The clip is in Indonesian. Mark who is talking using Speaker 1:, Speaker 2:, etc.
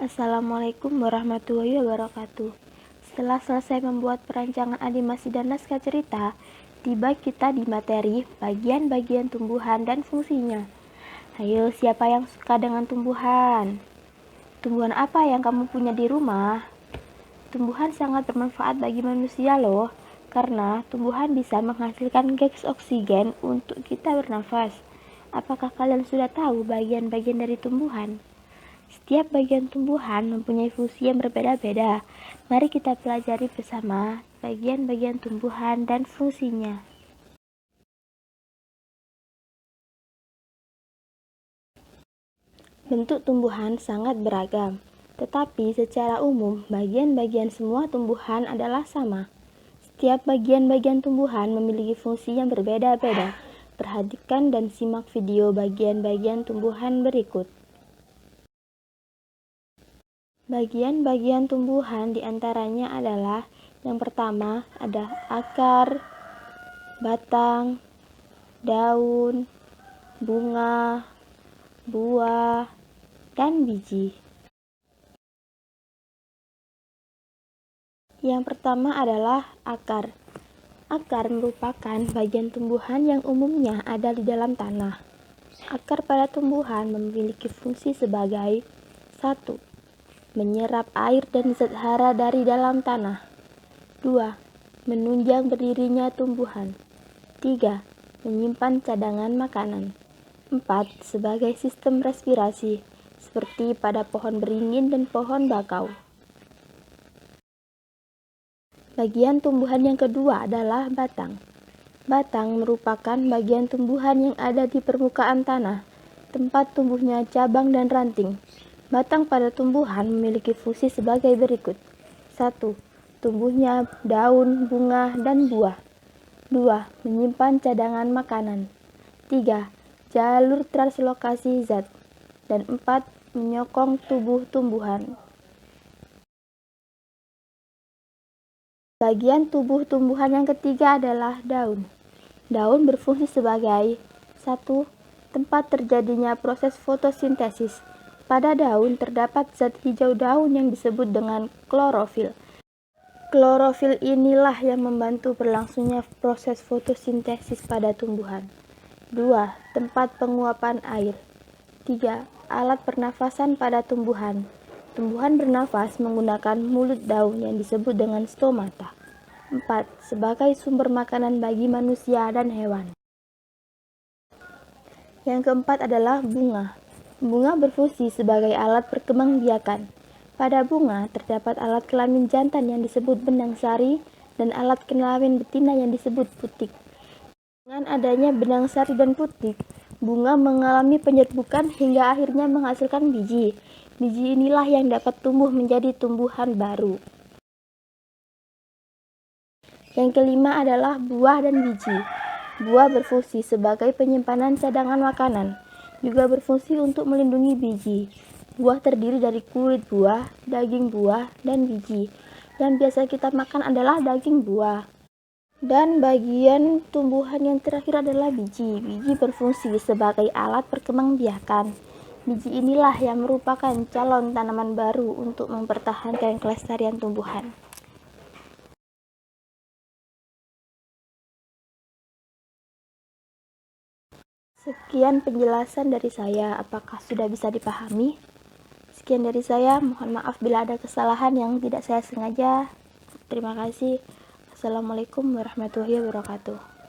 Speaker 1: Assalamualaikum warahmatullahi wabarakatuh. Setelah selesai membuat perancangan animasi dan naskah cerita, tiba kita di materi bagian-bagian tumbuhan dan fungsinya. Ayo, siapa yang suka dengan tumbuhan? Tumbuhan apa yang kamu punya di rumah? Tumbuhan sangat bermanfaat bagi manusia loh, karena tumbuhan bisa menghasilkan gas oksigen untuk kita bernafas. Apakah kalian sudah tahu bagian-bagian dari tumbuhan? Setiap bagian tumbuhan mempunyai fungsi yang berbeda-beda. Mari kita pelajari bersama bagian-bagian tumbuhan dan fungsinya. Bentuk tumbuhan sangat beragam, tetapi secara umum bagian-bagian semua tumbuhan adalah sama. Setiap bagian-bagian tumbuhan memiliki fungsi yang berbeda-beda. Perhatikan dan simak video bagian-bagian tumbuhan berikut. Bagian-bagian tumbuhan diantaranya adalah yang pertama ada akar, batang, daun, bunga, buah, dan biji. Yang pertama adalah akar. Akar merupakan bagian tumbuhan yang umumnya ada di dalam tanah. Akar pada tumbuhan memiliki fungsi sebagai 1. Menyerap air dan zat hara dari dalam tanah. 2. Menunjang berdirinya tumbuhan. 3. Menyimpan cadangan makanan. 4. Sebagai sistem respirasi, seperti pada pohon beringin dan pohon bakau. Bagian tumbuhan yang kedua adalah batang. Batang merupakan bagian tumbuhan yang ada di permukaan tanah, tempat tumbuhnya cabang dan ranting. Batang pada tumbuhan memiliki fungsi sebagai berikut. 1. Tumbuhnya daun, bunga, dan buah. 2. Menyimpan cadangan makanan. 3. Jalur translokasi zat. Dan 4. Menyokong tubuh tumbuhan. Bagian tubuh tumbuhan yang ketiga adalah daun. Daun berfungsi sebagai 1. Tempat terjadinya proses fotosintesis. Pada daun terdapat zat hijau daun yang disebut dengan klorofil. Klorofil inilah yang membantu berlangsungnya proses fotosintesis pada tumbuhan. 2. Tempat penguapan air. 3. Alat pernafasan pada tumbuhan. Tumbuhan bernafas menggunakan mulut daun yang disebut dengan stomata. 4. Sebagai sumber makanan bagi manusia dan hewan. Yang keempat adalah bunga. Bunga berfungsi sebagai alat perkembangbiakan. Pada bunga terdapat alat kelamin jantan yang disebut benang sari dan alat kelamin betina yang disebut putik. Dengan adanya benang sari dan putik, bunga mengalami penyerbukan hingga akhirnya menghasilkan biji. Biji inilah yang dapat tumbuh menjadi tumbuhan baru. Yang kelima adalah buah dan biji. Buah berfungsi sebagai penyimpanan cadangan makanan, juga berfungsi untuk melindungi biji. Buah terdiri dari kulit buah, daging buah, dan biji. Yang biasa kita makan adalah daging buah. Dan bagian tumbuhan yang terakhir adalah biji. Biji berfungsi sebagai alat perkembangbiakan. Biji inilah yang merupakan calon tanaman baru untuk mempertahankan kelestarian tumbuhan. Sekian penjelasan dari saya. Apakah sudah bisa dipahami? Sekian dari saya. Mohon maaf bila ada kesalahan yang tidak saya sengaja. Terima kasih. Assalamualaikum warahmatullahi wabarakatuh.